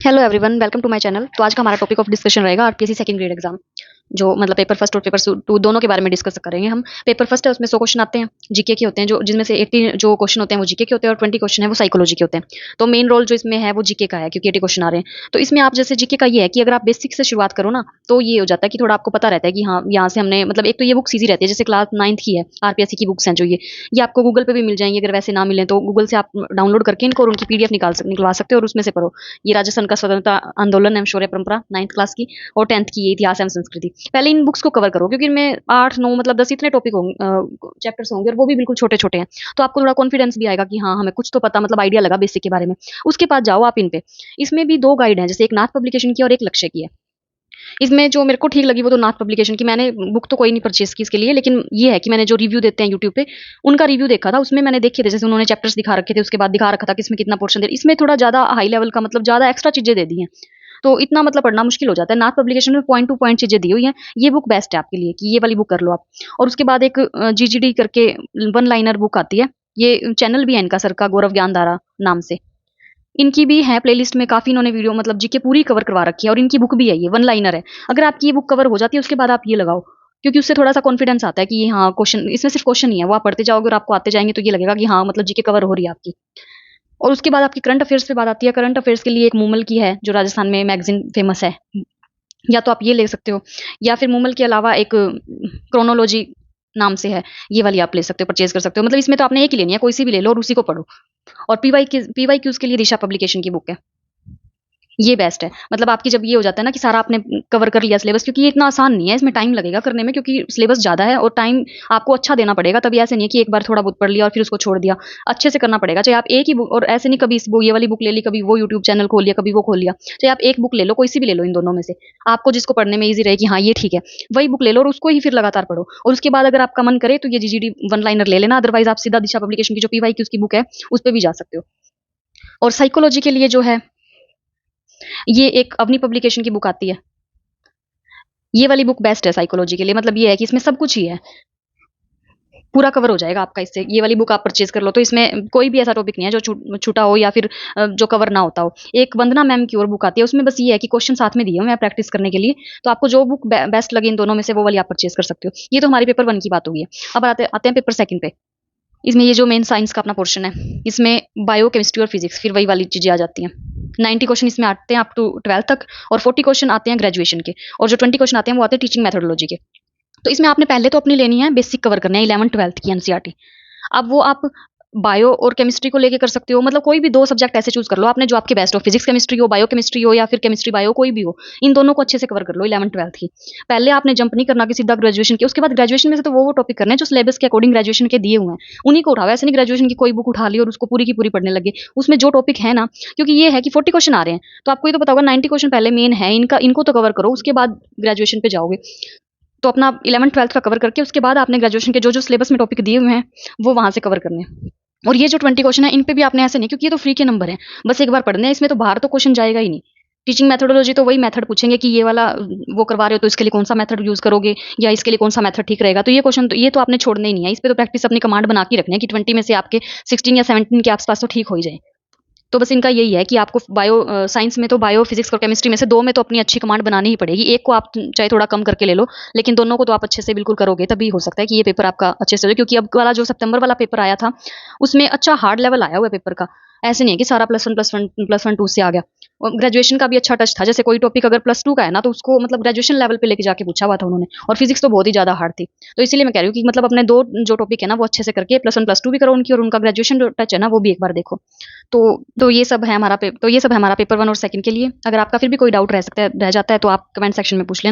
Hello everyone, welcome to my channel. तो आज का हमारा टॉपिक ऑफ डिस्कशन रहेगा आरपीएससी सेकंड ग्रेड एग्जाम, जो मतलब पेपर फर्स्ट और पेपर टू दोनों के बारे में डिस्कस करेंगे हम। पेपर फर्स्ट है, उसमें 100 क्वेश्चन आते हैं, जीके के होते हैं, जो जिनमें से 80 जो क्वेश्चन होते हैं वो जीके के होते हैं और 20 क्वेश्चन है वो साइकोलॉजी के होते हैं। तो मेन रोल जो इसमें है वो जीके का है, क्योंकि 80 क्वेश्चन आ रहे हैं। तो इसमें आप जैसे जीके का ये है कि अगर आप बेसिक से शुरुआत करो ना, तो ये हो जाता है कि थोड़ा आपको पता रहता है कि हाँ, यहाँ से हमने मतलब एक तो ये बुक ईजी रहती है, जैसे क्लास 9th की है आरपीएससी की बुक्स हैं जो ये आपको गूगल पे भी मिल जाएंगी। अगर वैसे ना मिले तो गूगल से आप डाउनलोड करके इनको और उनकी पीडीएफ निकलवा सकते हो और उसमें से पढ़ो। ये राजस्थान का स्वतंत्रता आंदोलन एवं शौर्य परंपरा 9th क्लास की, और 10th की ये इतिहास एवं संस्कृति। पहले इन बुक्स को कवर करो, क्योंकि इनमें 8 9 मतलब 10 इतने टॉपिक होंगे, चैप्टर्स होंगे, और वो भी बिल्कुल छोटे छोटे हैं। तो आपको थोड़ा कॉन्फिडेंस भी आएगा कि हाँ, हमें कुछ तो पता, मतलब आइडिया लगा बेसिक के बारे में। उसके बाद जाओ आप इन पे। इसमें भी दो गाइड हैं, जैसे एक नाथ पब्लिकेशन की और एक लक्ष्य की है। इसमें जो मेरे को ठीक लगी वो तो नाथ पब्लिकेशन की। मैंने बुक तो कोई नहीं परचेज की इसके लिए, लेकिन ये है कि मैंने जो रिव्यू देते हैं यूट्यूब पे, उनका रिव्यू देखा था। उसमें मैंने देखे थे, जैसे उन्होंने चैप्टर्स दिखा रखे थे, उसके बाद दिखा रखा था कि इसमें कितना पोर्शन दे। इसमें थोड़ा ज्यादा हाई लेवल का, मतलब ज्यादा एक्स्ट्रा चीजें दे दी हैं, तो इतना मतलब पढ़ना मुश्किल हो जाता है। नाथ पब्लिकेशन में पॉइंट टू पॉइंट चीजें दी हुई हैं। ये बुक बेस्ट है आपके लिए, कि ये वाली बुक कर लो आप। और उसके बाद एक जीजीडी करके वन लाइनर बुक आती है। ये चैनल भी है इनका, सर का, गौरव ज्ञानधारा नाम से। इनकी भी है प्लेलिस्ट में काफी, इन्होंने वीडियो मतलब जीके पूरी कवर करवा रखी है, और इनकी बुक भी है, ये वन लाइनर है। अगर आपकी ये बुक कवर हो जाती है, उसके बाद आप ये लगाओ, क्योंकि उससे थोड़ा सा कॉन्फिडेंस आता है कि हाँ, क्वेश्चन इसमें सिर्फ क्वेश्चन ही है, वो आप पढ़ते जाओगे और आपको आते जाएंगे तो ये लगेगा कि हाँ, मतलब जीके कवर हो रही है आपकी। और उसके बाद आपकी करंट अफेयर्स पे बात आती है। करंट अफेयर्स के लिए एक मूमल की है, जो राजस्थान में मैगजीन फेमस है, या तो आप ये ले सकते हो, या फिर मूमल के अलावा एक क्रोनोलॉजी नाम से है, ये वाली आप ले सकते हो, परचेज कर सकते हो। मतलब इसमें तो आपने एक ही लेनी है, कोई सी भी ले लो और उसी को पढ़ो। और पीवाई क्यूज के लिए दिशा पब्लिकेशन की बुक है, ये बेस्ट है। मतलब आपकी जब ये हो जाता है ना कि सारा आपने कवर कर लिया सिलेबस, क्योंकि ये इतना आसान नहीं है, इसमें टाइम लगेगा करने में, क्योंकि सिलेबस ज्यादा है और टाइम आपको अच्छा देना पड़ेगा। तभी ऐसे नहीं है कि एक बार थोड़ा बहुत पढ़ लिया और फिर उसको छोड़ दिया। अच्छे से करना पड़ेगा। चाहे आप एक ही बुक, और ऐसे नहीं कभी ये वाली बुक ले ली, कभी वो यूट्यूब चैनल खोल लिया, कभी वो खोल लिया। चाहे आप एक बुक ले लो, कोई सी भी ले लो इन दोनों में से, आपको जिसको पढ़ने में ईजी रहे कि हाँ ये ठीक है, वही बुक ले लो और उसको ही फिर लगातार पढ़ो। और उसके बाद अगर आपका मन करे तो ये जीजीडी वन लाइनर ले लेना, अदरवाइज आप सीधा दिशा पब्लिकेशन की जो पीवाई की उसकी बुक है उस पर भी जा सकते हो। और साइकोलॉजी के लिए जो है, ये एक अवनी पब्लिकेशन की बुक आती है। ये वाली बुक बेस्ट है साइकोलॉजी के लिए। मतलब ये है कि इसमें सब कुछ ही है, पूरा कवर हो जाएगा आपका इससे। ये वाली बुक आप परचेज कर लो, तो इसमें कोई भी ऐसा टॉपिक नहीं है जो छूटा हो या फिर जो कवर ना होता हो। एक वंदना मैम की और बुक आती है, उसमें बस ये है कि क्वेश्चन साथ में दिए हुए हैं प्रैक्टिस करने के लिए। तो आपको जो बुक बेस्ट लगे इन दोनों में से, वो वाली आप परचेज कर सकते हो। ये तो हमारी पेपर 1 की बात होगी। अब आते हैं पेपर सेकंड पे। इसमें ये जो मेन साइंस का अपना पोर्शन है, इसमें बायो, केमिस्ट्री और फिजिक्स, फिर वही वाली चीजें आ जाती हैं। 90 क्वेश्चन इसमें आते हैं अप टू 12th तक, और 40 क्वेश्चन आते हैं ग्रेजुएशन के, और जो 20 क्वेश्चन आते हैं वो आते हैं टीचिंग मेथोडोलॉजी के। तो इसमें आपने पहले तो अपनी लेनी है, बेसिक कवर करना है 11th 12th की एनसीईआरटी। अब वो आप बायो और केमिस्ट्री को लेके कर सकते हो, मतलब कोई भी दो सब्जेक्ट ऐसे चूज कर लो आपने जो आपके बेस्ट हो, फिजिक्स केमिस्ट्री हो, बायो केमिस्ट्री हो, या फिर केमिस्ट्री बायो, कोई भी हो। इन दोनों को अच्छे से कवर कर लो 11th 12th की। पहले आपने जंप नहीं करना कि सीधा ग्रेजुएशन की। उसके बाद ग्रेजुएशन में से तो वो टॉपिक करने हैं जो सिलेबस के अकॉर्डिंग ग्रेजुएशन के दिए हुए हैं, उन्हीं को उठाओ। ऐसे नहीं ग्रेजुएशन की कोई बुक उठा ली और उसको पूरी की पूरी पढ़ने लगे। उसमें जो टॉपिक है ना, क्योंकि ये है कि 40 क्वेश्चन आ रहे हैं, तो आपको ये तो पता होगा 90 क्वेश्चन पहले मेन है इनका, इनको तो कवर करो, उसके बाद ग्रेजुएशन पे जाओगे। तो अपना 11th 12th का कवर करके उसके बाद आपने ग्रेजुएशन के जो जो सिलेबस में टॉपिक दिए हुए हैं वो वहां से कवर करने हैं। और ये जो 20 क्वेश्चन है, इन पे भी आपने ऐसे नहीं, क्योंकि ये तो फ्री के नंबर है, बस एक बार पढ़ने हैं। इसमें तो बाहर तो क्वेश्चन जाएगा ही नहीं। टीचिंग मेथोडोलॉजी तो वही मेथड पूछेंगे कि ये वाला वो करवा रहे हो तो इसके लिए कौन सा मेथड यूज करोगे, या इसके लिए कौन सा मेथड ठीक रहेगा। तो ये क्वेश्चन तो ये तो आपने छोड़ना ही नहीं है। इस पे तो प्रैक्टिस अपनी कमांड बना के रखनी है कि 20 में से आपके 16 या 17 के आसपास तो ठीक हो ही जाए। तो बस इनका यही है कि आपको बायो साइंस में तो बायो, फिजिक्स और केमिस्ट्री में से दो में तो अपनी अच्छी कमांड बनानी ही पड़ेगी। एक को आप चाहे थोड़ा कम करके ले लो, लेकिन दोनों को तो आप अच्छे से बिल्कुल करोगे, तभी हो सकता है कि ये पेपर आपका अच्छे से हो जाए। क्योंकि अब वाला जो सितंबर वाला पेपर आया था, उसमें अच्छा हार्ड लेवल आया हुआ है पेपर का। ऐसे नहीं है कि सारा +1 +1 से आ गया। और ग्रेजुएशन का भी अच्छा टच था, जैसे कोई टॉपिक अगर +2 का है ना, तो उसको मतलब ग्रेजुएशन लेवल पे लेके जाके पूछा हुआ था उन्होंने। और फिजिक्स तो बहुत ही ज्यादा हार्ड थी। तो इसीलिए मैं कह रही हूँ कि मतलब अपने दो जो टॉपिक है ना वो अच्छे से करके +1 +2 भी करो उनकी, और उनका ग्रेजुएशन जो टच है ना वो भी एक बार देखो। तो ये सब है हमारा पेपर 1 और सेकंड के लिए। अगर आपका फिर भी कोई डाउट रह जाता है तो आप कमेंट सेक्शन में पूछ लेना।